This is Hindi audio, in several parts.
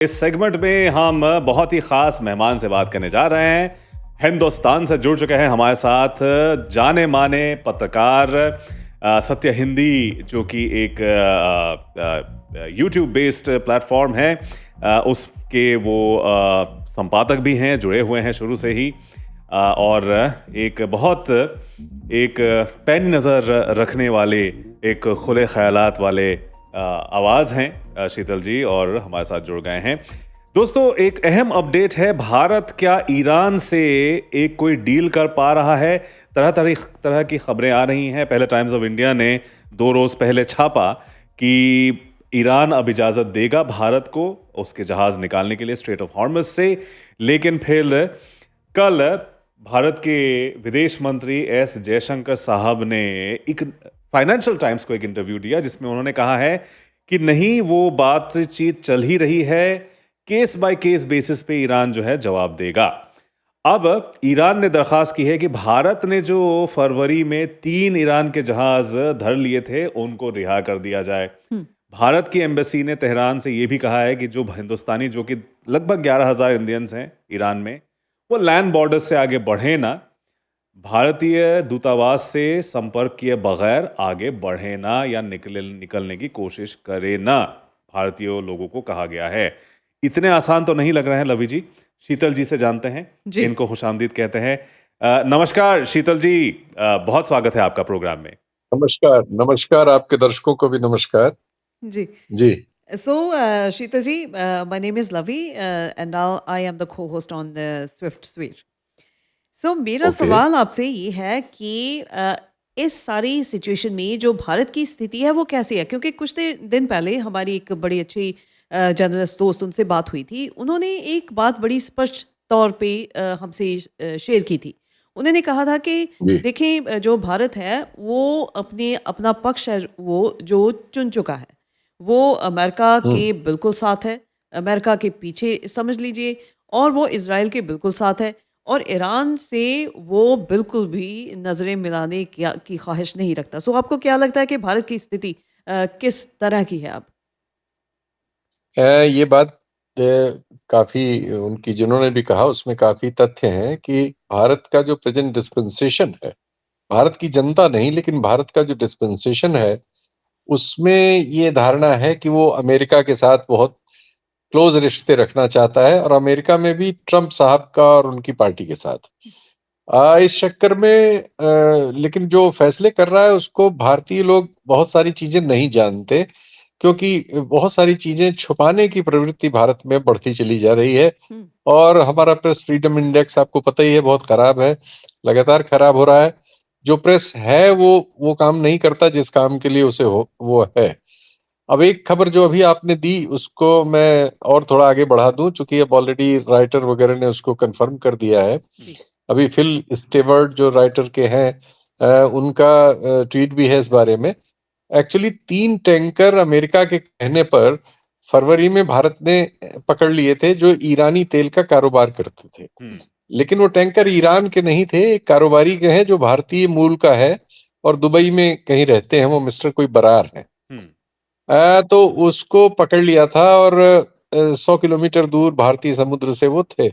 इस सेगमेंट में हम बहुत ही खास मेहमान से बात करने जा रहे हैं। हिंदुस्तान से जुड़ चुके हैं हमारे साथ जाने माने पत्रकार सत्य हिंदी, जो कि एक यूट्यूब बेस्ड प्लेटफॉर्म है। उसके वो संपादक भी हैं, जुड़े हुए हैं शुरू से ही। और एक पैनी नज़र रखने वाले, एक खुले ख्यालात वाले आवाज़ हैं शीतल जी, और हमारे साथ जुड़ गए हैं। दोस्तों, एक अहम अपडेट है। भारत क्या ईरान से एक कोई डील कर पा रहा है? तरह की खबरें आ रही हैं। पहले टाइम्स ऑफ इंडिया ने 2 रोज़ पहले छापा कि ईरान अब इजाज़त देगा भारत को उसके जहाज़ निकालने के लिए स्ट्रेट ऑफ हॉर्मस से। लेकिन फिर कल भारत के विदेश मंत्री एस जयशंकर साहब ने एक फाइनेंशियल टाइम्स को एक इंटरव्यू दिया, जिसमें उन्होंने कहा है कि नहीं, वो बातचीत चल ही रही है, केस बाय केस बेसिस पे ईरान जो है जवाब देगा। अब ईरान ने दरखास्त की है कि भारत ने जो फरवरी में 3 ईरान के जहाज धर लिए थे उनको रिहा कर दिया जाए। भारत की एम्बेसी ने तेहरान से यह भी कहा है कि जो हिंदुस्तानी, जो कि लगभग 11,000 इंडियंस हैं ईरान में, वो लैंड बॉर्डर से आगे बढ़े ना, भारतीय दूतावास से संपर्क किए बगैर आगे बढ़े ना, या निकलने की कोशिश करे ना, भारतीय लोगों को कहा गया है। इतने आसान तो नहीं लग रहे हैं लवी जी। शीतल जी से जानते हैं जी। इनको खुशामदीद कहते हैं। नमस्कार शीतल जी, बहुत स्वागत है आपका प्रोग्राम में। नमस्कार। नमस्कार, आपके दर्शकों को भी नमस्कार जी जी। So, Sheetal ji, my name is Lavi, and now I am the co-host on the Swift Sphere. So, मेरा सवाल आपसे ये है कि इस सारी सिचुएशन में जो भारत की स्थिति है वो कैसी है? क्योंकि कुछ दिन पहले हमारी एक बड़ी अच्छी जर्नलिस्ट दोस्त, उनसे बात हुई थी। उन्होंने एक बात बड़ी स्पष्ट तौर पे हमसे शेयर की थी। उन्होंने कहा था कि देखें, जो भारत है वो अपना पक्ष है वो जो चुन चुका है, वो अमेरिका के बिल्कुल साथ है, अमेरिका के पीछे समझ लीजिए, और वो इज़राइल के बिल्कुल साथ है, और ईरान से वो बिल्कुल भी नज़रें मिलाने की ख्वाहिश नहीं रखता। सो आपको क्या लगता है कि भारत की स्थिति किस तरह की है अब? ये बात काफी उनकी जिन्होंने भी कहा उसमें काफी तथ्य हैं कि भारत का जो प्रेजेंट डिस्पेंसेशन है, भारत की जनता नहीं लेकिन भारत का जो डिस्पेंसेशन है, उसमें ये धारणा है कि वो अमेरिका के साथ बहुत क्लोज रिश्ते रखना चाहता है, और अमेरिका में भी ट्रंप साहब का और उनकी पार्टी के साथ। इस चक्कर में लेकिन जो फैसले कर रहा है उसको भारतीय लोग बहुत सारी चीजें नहीं जानते, क्योंकि बहुत सारी चीजें छुपाने की प्रवृत्ति भारत में बढ़ती चली जा रही है। और हमारा प्रेस फ्रीडम इंडेक्स आपको पता ही है, बहुत खराब है, लगातार खराब हो रहा है। जो प्रेस है वो काम नहीं करता जिस काम के लिए उसे वो है। अब एक खबर जो अभी आपने दी उसको मैं और थोड़ा आगे बढ़ा दूं, चूंकि अब ऑलरेडी राइटर वगैरह ने उसको कंफर्म कर दिया है। अभी फिल स्टेवर्ट जो राइटर के हैं, उनका ट्वीट भी है इस बारे में। एक्चुअली 3 टैंकर अमेरिका के कहने पर फरवरी में भारत ने पकड़ लिए थे, जो ईरानी तेल का कारोबार करते थे। लेकिन वो टैंकर ईरान के नहीं थे, एक कारोबारी के हैं जो भारतीय मूल का है और दुबई में कहीं रहते हैं, वो मिस्टर कोई बरार है। तो उसको पकड़ लिया था, और 100 किलोमीटर दूर भारतीय समुद्र से वो थे।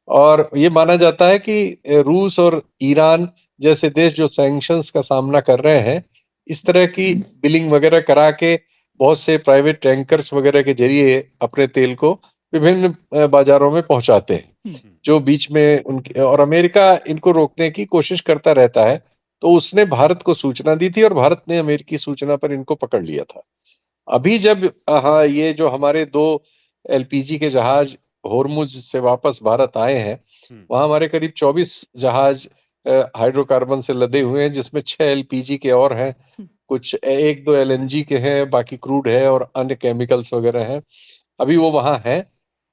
और ये माना जाता है कि रूस और ईरान जैसे देश जो सैंक्शंस का सामना कर रहे हैं, इस तरह की बिलिंग वगैरह करा के बहुत से प्राइवेट टैंकर्स वगैरह के जरिए अपने तेल को विभिन्न बाजारों में पहुंचाते हैं, जो बीच में उनके, और अमेरिका इनको रोकने की कोशिश करता रहता है। तो उसने भारत को सूचना दी थी और भारत ने अमेरिकी सूचना पर इनको पकड़ लिया था। अभी जब हाँ, ये जो हमारे 2 एलपीजी के जहाज होर्मुज से वापस भारत आए हैं, वहां हमारे करीब 24 जहाज हाइड्रोकार्बन से लदे हुए हैं, जिसमें 6 एलपीजी के और हैं, कुछ 1-2 एलएनजी के हैं, बाकी क्रूड है और अन्य केमिकल्स वगैरह हैं। अभी वो वहां हैं।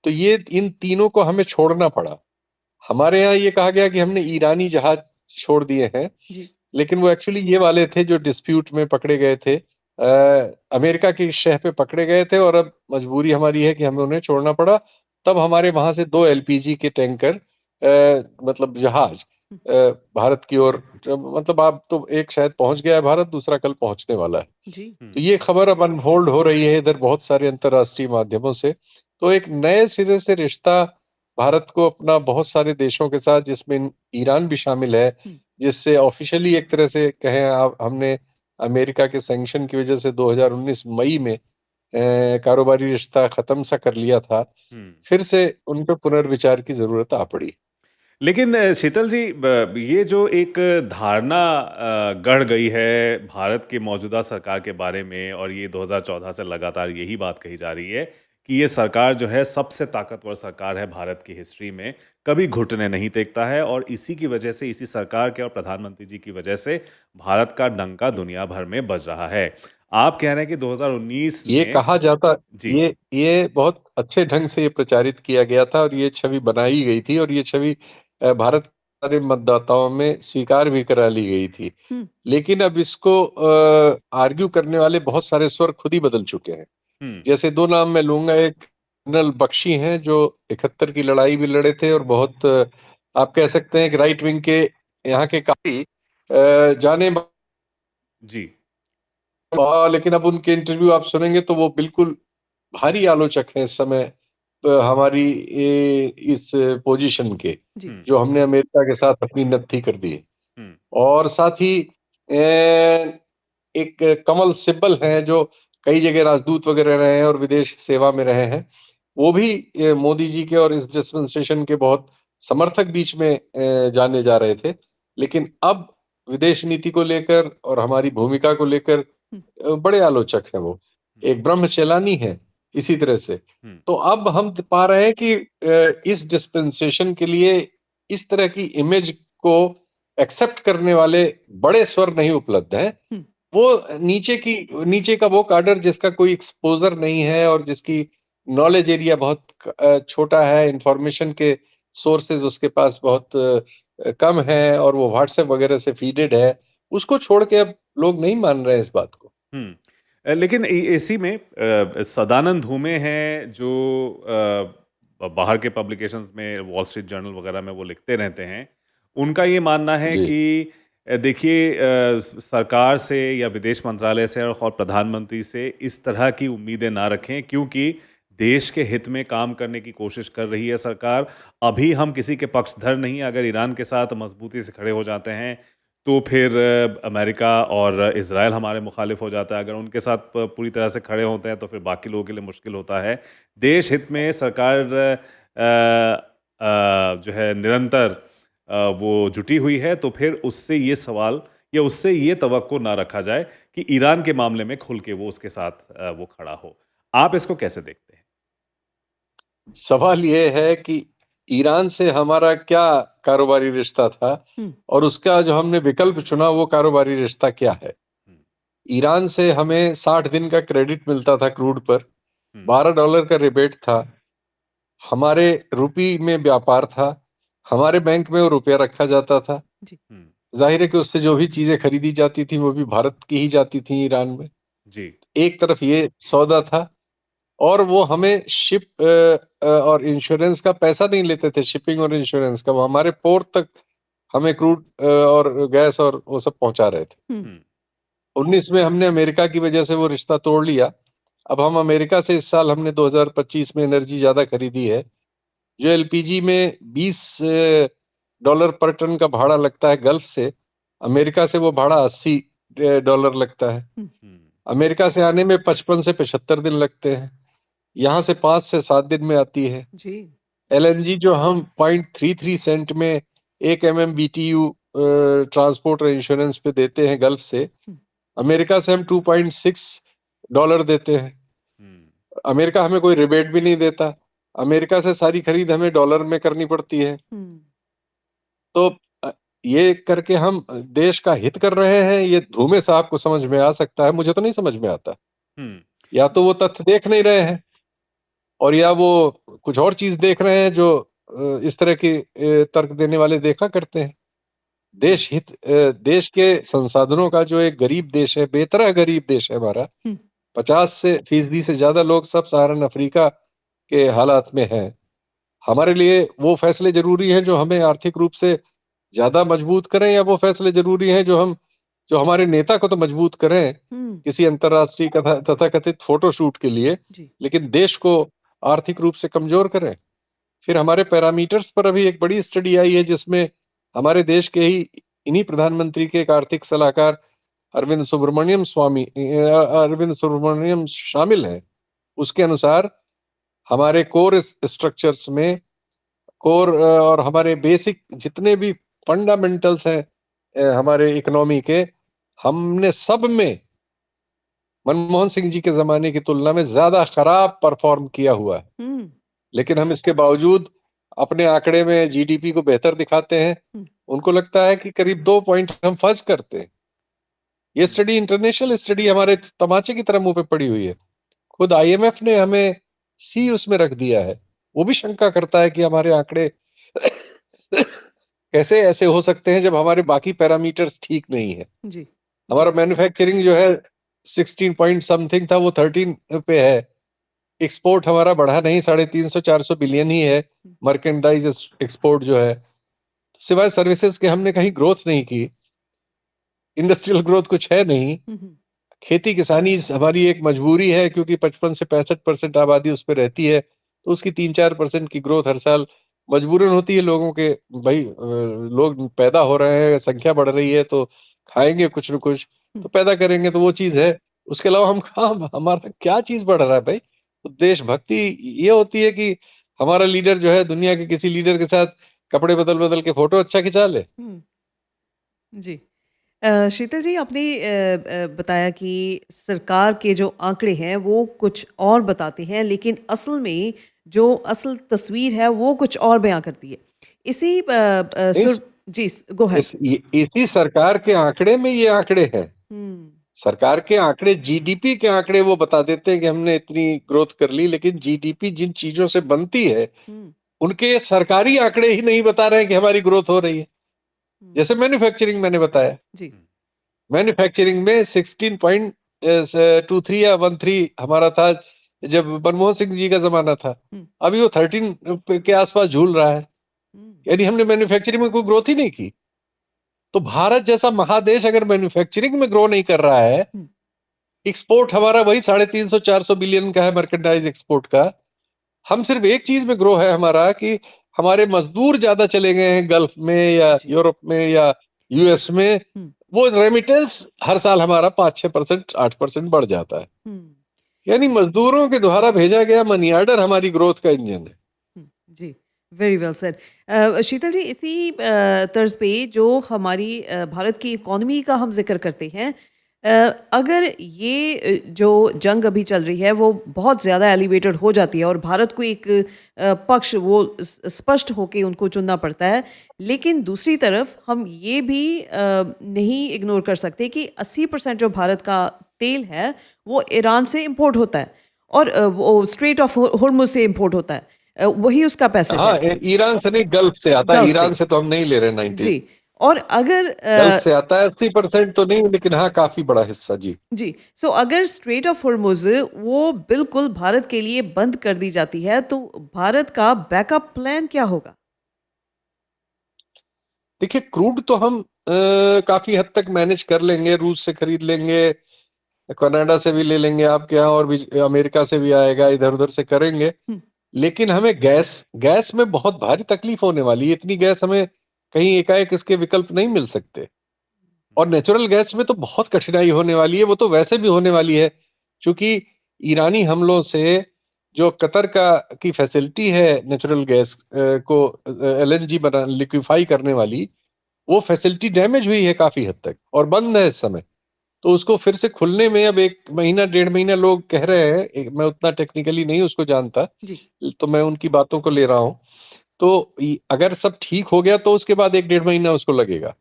तो ये इन तीनों को हमें छोड़ना पड़ा। हमारे यहाँ ये कहा गया कि हमने ईरानी जहाज छोड़ दिए हैं, लेकिन वो एक्चुअली ये वाले थे जो डिस्प्यूट में पकड़े गए थे, अमेरिका की शह पे पकड़े गए थे, और अब मजबूरी हमारी है कि हमें उन्हें छोड़ना पड़ा। तब हमारे वहां से 2 एलपीजी के टैंकर, मतलब जहाज, भारत की ओर, मतलब आप तो एक शायद पहुंच गया है भारत, दूसरा कल पहुंचने वाला है। तो ये खबर अब अनफोल्ड हो रही है इधर बहुत सारे अंतर्राष्ट्रीय माध्यमों से तो एक नए सिरे से रिश्ता भारत को अपना बहुत सारे देशों के साथ, जिसमें ईरान भी शामिल है, जिससे ऑफिशियली एक तरह से कहें आप, हमने अमेरिका के सैंक्शन की वजह से 2019 मई में कारोबारी रिश्ता खत्म सा कर लिया था, फिर से उन पर पुनर्विचार की जरूरत आ पड़ी। लेकिन शीतल जी, ये जो एक धारणा गढ़ गई है भारत की मौजूदा सरकार के बारे में, और ये 2014 से लगातार यही बात कही जा रही है कि ये सरकार जो है सबसे ताकतवर सरकार है भारत की हिस्ट्री में, कभी घुटने नहीं टेकता है, और इसी की वजह से, इसी सरकार के और प्रधानमंत्री जी की वजह से भारत का डंका दुनिया भर में बज रहा है। आप कह रहे हैं कि 2019 ये में कहा जाता, जी ये बहुत अच्छे ढंग से ये प्रचारित किया गया था और ये छवि बनाई गई थी, और ये छवि भारत के सारे मतदाताओं में स्वीकार भी करा ली गई थी। लेकिन अब इसको आर्ग्यू करने वाले बहुत सारे स्वर खुद ही बदल चुके हैं। जैसे दो नाम मैं लूंगा, एक जनरल बख्शी हैं जो 71 की लड़ाई भी लड़े थे और बहुत आप कह सकते हैं कि राइट विंग के यहाँ के काफी जाने, जी लेकिन अब उनके इंटरव्यू आप सुनेंगे तो वो बिल्कुल भारी आलोचक हैं इस समय हमारी इस पोजीशन के, जो हमने अमेरिका के साथ अपनी नत्थी कर दी है। और साथ ही एक कमल सिब्बल हैं जो कई जगह राजदूत वगैरह रहे हैं और विदेश सेवा में रहे हैं, वो भी मोदी जी के और इस डिस्पेंसेशन के बहुत समर्थक बीच में जाने जा रहे थे। लेकिन अब विदेश नीति को लेकर और हमारी भूमिका को लेकर बड़े आलोचक हैं वो, एक ब्रह्मचेलानी है इसी तरह से। तो अब हम पा रहे हैं कि इस डिस्पेंसेशन के लिए इस तरह की इमेज को एक्सेप्ट करने वाले बड़े स्वर नहीं उपलब्ध हैं। वो नीचे का वो काडर जिसका कोई एक्सपोजर नहीं है और जिसकी नॉलेज एरिया बहुत छोटा है, इंफॉर्मेशन के सोर्सेज उसके पास बहुत कम है और वो व्हाट्सएप वगैरह से फीडेड है, उसको छोड़ के अब लोग नहीं मान रहे हैं इस बात को। लेकिन इसी में सदानंद धूमे हैं जो बाहर के पब्लिकेशंस में, वॉल स्ट्रीट जर्नल वगैरह में वो लिखते रहते हैं। उनका ये मानना है कि देखिए, सरकार से या विदेश मंत्रालय से और प्रधानमंत्री से इस तरह की उम्मीदें ना रखें, क्योंकि देश के हित में काम करने की कोशिश कर रही है सरकार। अभी हम किसी के पक्षधर नहीं, अगर ईरान के साथ मजबूती से खड़े हो जाते हैं तो फिर अमेरिका और इजराइल हमारे मुखालिफ हो जाता है, अगर उनके साथ पूरी तरह से खड़े होते हैं तो फिर बाकी लोगों के लिए मुश्किल होता है। देश हित में सरकार जो है निरंतर वो जुटी हुई है, तो फिर उससे ये सवाल या उससे ये तवक्को ना रखा जाए कि ईरान के मामले में खुल के वो उसके साथ वो खड़ा हो। आप इसको कैसे देखते हैं? सवाल ये है कि ईरान से हमारा क्या कारोबारी रिश्ता था और उसका जो हमने विकल्प चुना वो कारोबारी रिश्ता क्या है। ईरान से हमें 60 दिन का क्रेडिट मिलता था क्रूड पर, $12 का रिबेट था, हमारे रुपी में व्यापार था, हमारे बैंक में वो रुपया रखा जाता था। जाहिर है कि उससे जो भी चीजें खरीदी जाती थी वो भी भारत की ही जाती थी ईरान में। जी एक तरफ ये सौदा था और वो हमें शिप और इंश्योरेंस का पैसा नहीं लेते थे, शिपिंग और इंश्योरेंस का, वो हमारे पोर्ट तक हमें क्रूड और गैस और वो सब पहुंचा रहे थे। 19 में हमने अमेरिका की वजह से वो रिश्ता तोड़ लिया। अब हम अमेरिका से इस साल हमने 2025 में एनर्जी ज्यादा खरीदी है। जो एलपीजी में $20 पर टन का भाड़ा लगता है गल्फ से, अमेरिका से वो भाड़ा $80 लगता है। अमेरिका से आने में 55 से 75 दिन लगते हैं, यहाँ से 5 से 7 दिन में आती है। एलएनजी जो हम 0.33 सेंट में 1 MMBTU ट्रांसपोर्ट और इंश्योरेंस पे देते हैं गल्फ से, अमेरिका से हम $2.6 देते हैं। अमेरिका हमें कोई रिबेट भी नहीं देता, अमेरिका से सारी खरीद हमें डॉलर में करनी पड़ती है। तो ये करके हम देश का हित कर रहे हैं, ये धूमे साहब को समझ में आ सकता है, मुझे तो नहीं समझ में आता। या तो वो तथ्य देख नहीं रहे हैं और या वो कुछ और चीज देख रहे हैं जो इस तरह के तर्क देने वाले देखा करते हैं। देश के संसाधनों का जो एक गरीब देश है, बेतरह गरीब देश है हमारा, 50% से ज्यादा लोग सब सहारन अफ्रीका के हालात में हैं। हमारे लिए वो फैसले जरूरी हैं जो हमें आर्थिक रूप से ज्यादा मजबूत करें, या वो फैसले जरूरी हैं जो हमारे नेता को तो मजबूत करें किसी अंतरराष्ट्रीय तथाकथित फोटो शूट के लिए, लेकिन देश को आर्थिक रूप से कमजोर करें। फिर हमारे पैरामीटर्स पर अभी एक बड़ी स्टडी आई है जिसमें हमारे देश के ही इन्हीं प्रधानमंत्री के एक आर्थिक सलाहकार अरविंद सुब्रमण्यम शामिल हैं। उसके अनुसार हमारे कोर स्ट्रक्चर्स में और हमारे बेसिक जितने भी फंडामेंटल्स हैं हमारे इकोनॉमी के, हमने सब में मनमोहन सिंह जी के जमाने की तुलना में ज्यादा खराब परफॉर्म किया हुआ है। हम्म लेकिन हम इसके बावजूद अपने आंकड़े में जीडीपी को बेहतर दिखाते हैं। हम्म उनको लगता है कि करीब 2 पॉइंट हम फर्ज करते हैं। ये स्टडी इंटरनेशनल स्टडी हमारे तमाचे की तरह मुंह पे पड़ी हुई है। खुद आईएमएफ ने हमें सी उसमें रख दिया है। वो भी शंका करता है कि हमारे आंकड़े कैसे ऐसे हो सकते हैं जब हमारे बाकी पैरामीटर्स ठीक नहीं है। जी हमारा मैन्युफैक्चरिंग जो है 16 पॉइंट समथिंग था, वो 13 पे है। एक्सपोर्ट हमारा बढ़ा नहीं, 350-400 बिलियन ही है मर्केंडाइज एक्सपोर्ट जो है। सिवाय सर्विसेज के हमने कहीं ग्रोथ नहीं की। इंडस्ट्रियल ग्रोथ कुछ है नहीं। खेती किसानी हमारी एक मजबूरी है क्योंकि 55 से 65% आबादी उस पर रहती है, तो उसकी 3-4% की ग्रोथ हर साल मजबूरन होती है लोगों के। भाई लोग पैदा हो रहे हैं, संख्या बढ़ रही है, तो खाएंगे कुछ न कुछ, तो पैदा करेंगे, तो वो चीज है। उसके अलावा हम कहाँ, हमारा क्या चीज बढ़ रहा है भाई? तो देशभक्ति ये होती है कि हमारा लीडर जो है दुनिया के किसी लीडर के साथ कपड़े बदल बदल के फोटो अच्छा खिंचा ले। जी शीतल जी, आपने बताया कि सरकार के जो आंकड़े हैं वो कुछ और बताते हैं, लेकिन असल में जो असल तस्वीर है वो कुछ और बयां करती है। इसी नहीं, जी, गो अहेड। इसी सरकार के आंकड़े में ये आंकड़े हैं। हम्म सरकार के आंकड़े, जीडीपी के आंकड़े वो बता देते हैं कि हमने इतनी ग्रोथ कर ली, लेकिन जीडीपी जिन चीजों से बनती है हम्म उनके सरकारी आंकड़े ही नहीं बता रहे हैं कि हमारी ग्रोथ हो रही है। हम्म, जैसे मैन्युफैक्चरिंग मैंने बताया, जी मैन्युफैक्चरिंग में 16.23 या 13 हमारा था जब मनमोहन सिंह जी का जमाना था। हम्म अभी वो 13 के आसपास झूल रहा है। हम्म यानी हमने मैन्युफैक्चरिंग में कोई ग्रोथ ही नहीं की। तो भारत जैसा महादेश अगर मैन्युफैक्चरिंग में ग्रो नहीं कर रहा है, हम्म एक्सपोर्ट हमारा वही 350-400 बिलियन का है, मर्केंडाइज एक्सपोर्ट का। हम सिर्फ एक चीज में ग्रो है हमारा कि हमारे मजदूर ज्यादा चले गए हैं गल्फ में या जी यूरोप में या यूएस में। हम्म वो रेमिटेंस हर साल हमारा 5-6%, 8% बढ़ जाता है। हम्म यानी मजदूरों के द्वारा भेजा गया मनी ऑर्डर हमारी ग्रोथ का इंजन है। जी, वेरी वेल सर। शीतल जी, इसी तर्ज पे जो हमारी भारत की इकोनॉमी का हम जिक्र करते हैं, अगर ये जो जंग अभी चल रही है वो बहुत ज़्यादा एलिवेटेड हो जाती है और भारत को एक पक्ष वो स्पष्ट होके उनको चुनना पड़ता है, लेकिन दूसरी तरफ हम ये भी नहीं इग्नोर कर सकते कि 80% जो भारत का तेल है वो ईरान से इंपोर्ट होता है और वो स्ट्रेट ऑफ हुर्मुज से इंपोर्ट होता है। वही उसका पैसेज हाँ, है ईरान से नहीं, गल्फ से आता है। गल्फ ईरान से। से तो हम नहीं ले रहे 90। जी, और अगर गल्फ से आता है, 80% तो नहीं, लेकिन हाँ काफी बड़ा हिस्सा। जी, जी, सो अगर स्ट्रेट ऑफ हुर्मुज वो बिल्कुल भारत के लिए बंद कर दी जाती है तो भारत का बैकअप प्लान क्या होगा? देखिए क्रूड तो हम काफी हद तक मैनेज कर लेंगे, रूस से खरीद लेंगे, कनाडा से भी ले लेंगे आपके यहाँ, और भी अमेरिका से भी आएगा, इधर उधर से करेंगे। हम्म, लेकिन हमें गैस गैस में बहुत भारी तकलीफ होने वाली है। इतनी गैस हमें कहीं एकाएक इसके विकल्प नहीं मिल सकते। और नेचुरल गैस में तो बहुत कठिनाई होने वाली है। वो तो वैसे भी होने वाली है क्योंकि ईरानी हमलों से जो कतर का की फैसिलिटी है नेचुरल गैस को एलएनजी बना लिक्विफाई करने वाली, वो फैसिलिटी डैमेज हुई है काफी हद तक और बंद है इस समय। तो उसको फिर से खुलने में अब 1 महीना 1.5 महीना लोग कह रहे हैं। मैं उतना टेक्निकली नहीं उसको जानता, जी, तो मैं उनकी बातों को ले रहा हूँ। तो अगर सब ठीक हो गया तो उसके बाद 1-1.5 महीना उसको लगेगा।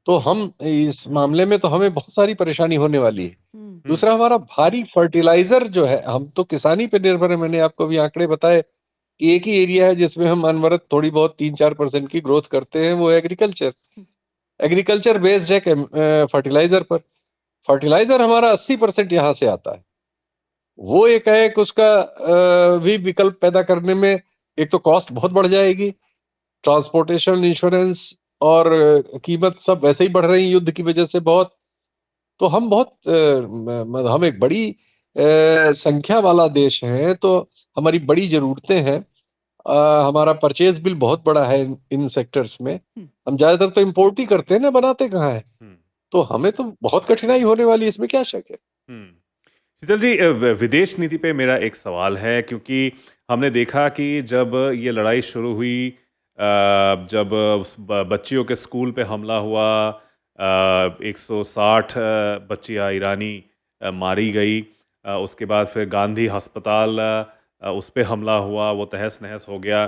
तो हम इस मामले में तो हमें बहुत सारी परेशानी होने वाली है। हम्म, दूसरा, हमारा भारी फर्टिलाइजर जो है, हम तो किसानी पे निर्भर है। मैंने आपको भी आंकड़े बताए कि एक ही एरिया है जिसमें हम अनवरत थोड़ी बहुत 3-4% की ग्रोथ करते हैं, वो एग्रीकल्चर। एग्रीकल्चर बेस्ड है फर्टिलाइजर पर। फर्टिलाइजर हमारा 80% यहाँ से आता है। वो एक है कि उसका भी विकल्प पैदा करने में एक तो कॉस्ट बहुत बढ़ जाएगी, ट्रांसपोर्टेशन, इंश्योरेंस और कीमत सब वैसे ही बढ़ रही है युद्ध की वजह से बहुत। तो हम बहुत हम एक बड़ी संख्या वाला देश है, तो हमारी बड़ी ज़रूरतें हैं। हमारा परचेज़ बिल बहुत बड़ा है इन सेक्टर्स में। हुँ, हम ज़्यादातर तो इम्पोर्ट ही करते हैं ना, बनाते कहाँ हैं? हुँ, तो हमें तो बहुत कठिनाई होने वाली है, इसमें क्या शक है? हुँ। शीतल जी, विदेश नीति पे मेरा एक सवाल है, क्योंकि हमने देखा कि जब ये लड़ाई शुरू हुई, जब बच्चियों के स्कूल पे हमला हुआ, 160 बच्चियां ईरानी मारी गई, उसके बाद फिर गांधी अस्पताल, उस पे हमला हुआ, वो तहस नहस हो गया।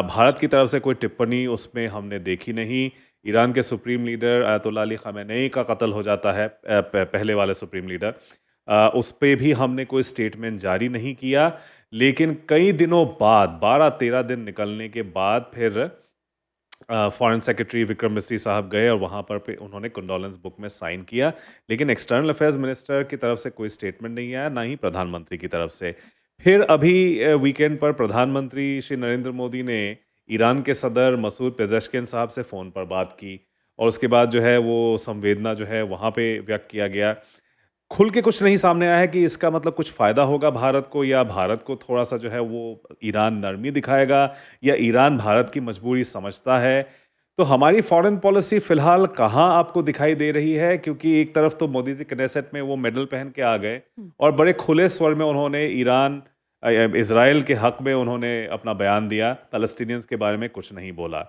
भारत की तरफ से कोई टिप्पणी उसमें हमने देखी नहीं। ईरान के supreme leader Ayatollah Ali Khamenei का कत्ल हो जाता है, पहले वाले सुप्रीम लीडर, उस पे भी हमने कोई स्टेटमेंट जारी नहीं किया। लेकिन कई दिनों बाद, 12-13 दिन निकलने के बाद, फिर फॉरेन सेक्रेटरी विक्रम मिस्री साहब गए और वहाँ पर पे उन्होंने कंडोलेंस बुक में साइन किया। लेकिन एक्सटर्नल अफेयर्स मिनिस्टर की तरफ से कोई स्टेटमेंट नहीं आया, ना ही प्रधानमंत्री की तरफ से। फिर अभी वीकेंड पर प्रधानमंत्री श्री नरेंद्र मोदी ने ईरान के सदर मसूद पेजेश्किन साहब से फ़ोन पर बात की, और उसके बाद जो है वो संवेदना जो है वहाँ पे व्यक्त किया गया। खुल के कुछ नहीं सामने आया है कि इसका मतलब कुछ फ़ायदा होगा भारत को, या भारत को थोड़ा-सा जो है वो ईरान नरमी दिखाएगा, या ईरान भारत की मजबूरी समझता है। तो हमारी फ़ॉरेन पॉलिसी फ़िलहाल कहाँ आपको दिखाई दे रही है? क्योंकि एक तरफ तो मोदी जी कनेसेट में वो मेडल पहन के आ गए, हुँ, और बड़े खुले स्वर में उन्होंने इज़राइल के हक़ में उन्होंने अपना बयान दिया, पैलेस्टीनियंस के बारे में कुछ नहीं बोला।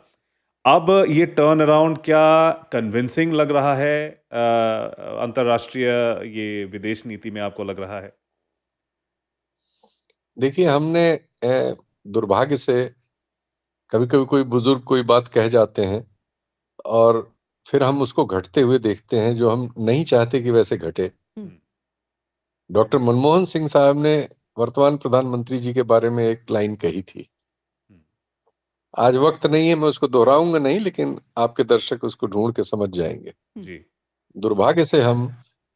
अब ये टर्न अराउंड क्या कन्विंसिंग लग रहा है, अंतर्राष्ट्रीय ये विदेश नीति में आपको लग रहा है? देखिए, हमने दुर्भाग्य से कभी-कभी कोई बुज़ुर्ग कोई बात कह जाते हैं और फिर हम उसको घटते हुए देखते हैं, जो हम नहीं चाहते कि वैसे घटे। हुँ, हुँ, डॉक्टर मनमोहन सिंह साहब ने वर्तमान प्रधानमंत्री जी के बारे में एक लाइन कही थी। हुँ, आज वक़्त नहीं है, मैं उसको दोहराऊँगा नहीं, लेकिन आपके दर्शक उसको ढूँढ के समझ जाएँगे। हुँ, जी, दुर्भाग्य से हम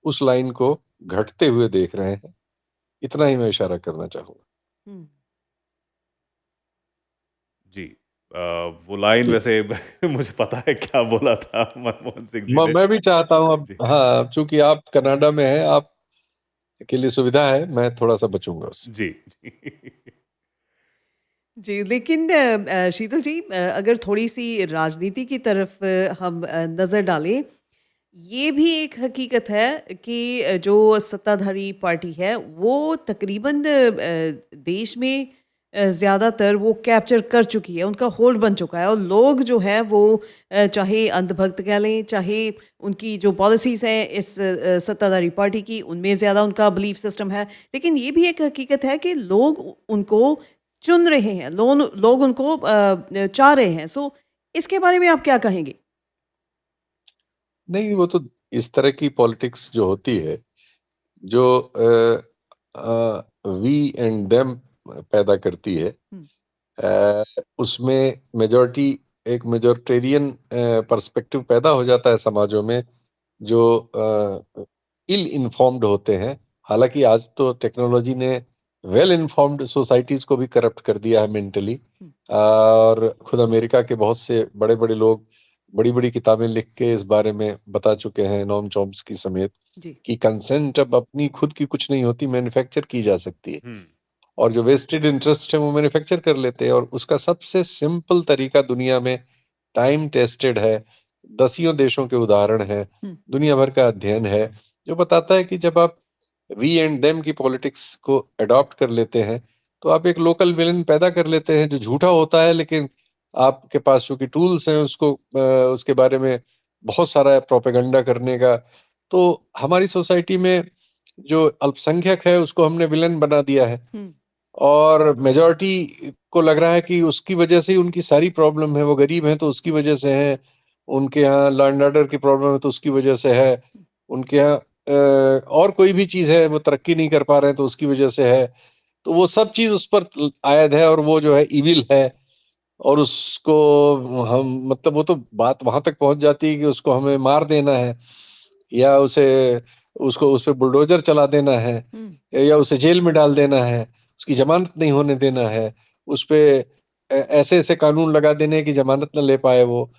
उस लाइन को घटते हुए देख रहे हैं। इतना ही मैं इशारा करना चाहूँगा। हुँ। जी। वो लाइन जी। वैसे मुझे पता है क्या बोला था मनमोहन सिंह जी ने। मैं भी चाहता हूँ अब, जी, हाँ, चूँकि आप कनाडा में हैं, आपके लिए सुविधा है, मैं थोड़ा-सा बचूँगा उससे। जी, जी। जी, लेकिन शीतल जी, अगर थोड़ी-सी राजनीति की तरफ हम नज़र डालें, ये भी एक हकीकत है कि जो सत्ताधारी पार्टी है, वो तकरीबन देश में ज़्यादातर वो कैप्चर कर चुकी है, उनका होल्ड बन चुका है, और लोग जो है वो चाहे अंधभक्त कह लें, चाहे उनकी जो पॉलिसीज़ हैं इस सत्ताधारी पार्टी की, उनमें ज़्यादा उनका बिलीफ सिस्टम है। लेकिन ये भी एक हकीकत है कि लोग उनको चुन रहे हैं, लोग उनको चाह रहे हैं। सो इसके बारे में आप क्या कहेंगे? नहीं, वो तो इस तरह की पॉलिटिक्स जो होती है, जो वी एंड देम पैदा करती है, हुँ, उसमें मेजॉरिटी एक मेजॉरिटेरियन पर्सपेक्टिव पैदा हो जाता है समाजों में, जो इल इन्फॉर्म्ड होते हैं। हालाँकि आज तो टेक्नोलॉजी ने वेल इन्फॉर्म्ड सोसाइटीज़ को भी करप्ट कर दिया है मेंटली, हुँ, और खुद अमेरिका के बहुत से बड़े-बड़े लोग बड़ी-बड़ी किताबें लिख के इस बारे में बता चुके हैं, नोम चॉम्स्की समेत, जी। कि कंसेंट अब अपनी खुद की कुछ नहीं होती, मैन्युफैक्चर की जा सकती है। हुँ, और जो वेस्टेड इंटरेस्ट है वो मैन्युफैक्चर कर लेते हैं, और उसका सबसे सिंपल तरीका दुनिया में टाइम टेस्टेड है, दसियों देशों के उदाहरण हैं, हुँ, दुनिया भर का अध्ययन है, जो बताता है कि जब आप वी एंड देम की पॉलिटिक्स को अडॉप्ट कर लेते हैं, तो आप एक लोकल विलेन पैदा कर लेते हैं जो झूठा होता है, लेकिन आपके पास चूँकि टूल्स हैं उसको उसके बारे में बहुत सारा प्रोपेगेंडा करने का। तो हमारी सोसाइटी में जो अल्पसंख्यक है उसको हमने विलेन बना दिया है, हुँ, और मेजॉरिटी को लग रहा है कि उसकी वजह से ही उनकी सारी प्रॉब्लम है, वो गरीब हैं तो उसकी वजह से है, उनके यहाँ लॉ एंड ऑर्डर की प्रॉब्लम है तो उसकी वजह से है, उनके यहाँ और कोई भी चीज़ है, वो तरक्की नहीं कर पा रहे हैं तो उसकी वजह से है। तो वो सब चीज़ उस पर आयद है, और वो जो है इविल है, और उसको हम, मतलब वो तो बात वहाँ तक पहुँच जाती है कि उसको हमें मार देना है, या उसको उस पे बुलडोज़र चला देना है, हुँ, या उसे जेल में डाल देना है, उसकी ज़मानत नहीं होने देना है, उस पे ऐसे-ऐसे कानून लगा देने हैं कि ज़मानत ना ले पाए वो।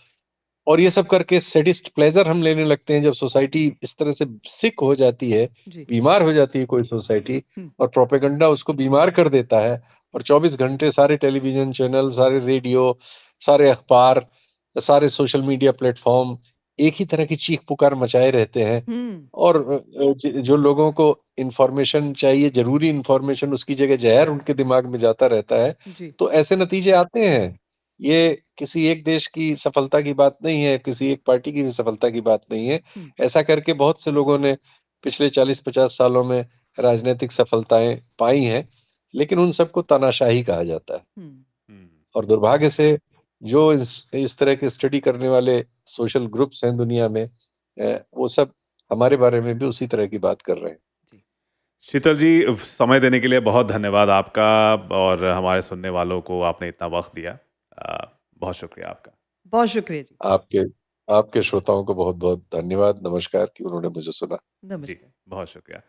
और ये सब करके सैडिस्ट प्लेजर हम लेने लगते हैं जब सोसाइटी इस तरह से सिक हो जाती है, जी। बीमार हो जाती है कोई सोसाइटी, हुँ। और प्रोपेगेंडा उसको बीमार कर देता है, और 24 घंटे सारे टेलीविजन चैनल, सारे रेडियो, सारे अखबार, सारे सोशल मीडिया प्लेटफॉर्म एक ही तरह की चीख-पुकार मचाए रहते हैं, हुँ। और जो लोगों को इन्फॉर्मेशन चाहिए, ज़रूरी इन्फॉर्मेशन, उसकी जगह ज़हर उनके दिमाग में जाता रहता है, जी। तो ऐसे नतीजे आते हैं। ये किसी एक देश की सफलता की बात नहीं है, किसी एक पार्टी की भी सफलता की बात नहीं है। हुँ। ऐसा करके बहुत से लोगों ने पिछले 40-50 सालों में राजनैतिक सफलताएँ पाई हैं, लेकिन उन सबको तानाशाही कहा जाता है। हुँ। हम्म, और दुर्भाग्य से जो इस तरह के स्टडी करने वाले सोशल ग्रुप्स हैं दुनिया में, वो सब हमारे बारे में भी उसी तरह की बात कर रहे हैं। जी। शीतल जी, समय देने के लिए बहुत धन्यवाद आपका, और हमारे सुनने वालों को आपने इतना वक्त दिया। बहुत शुक्रिया आपका। बहुत शुक्रिया जी। आपके आपके श्रोताओं को बहुत-बहुत धन्यवाद, नमस्कार कि उन्होंने मुझे सुना। जी, नमस्कार। बहुत शुक्रिया।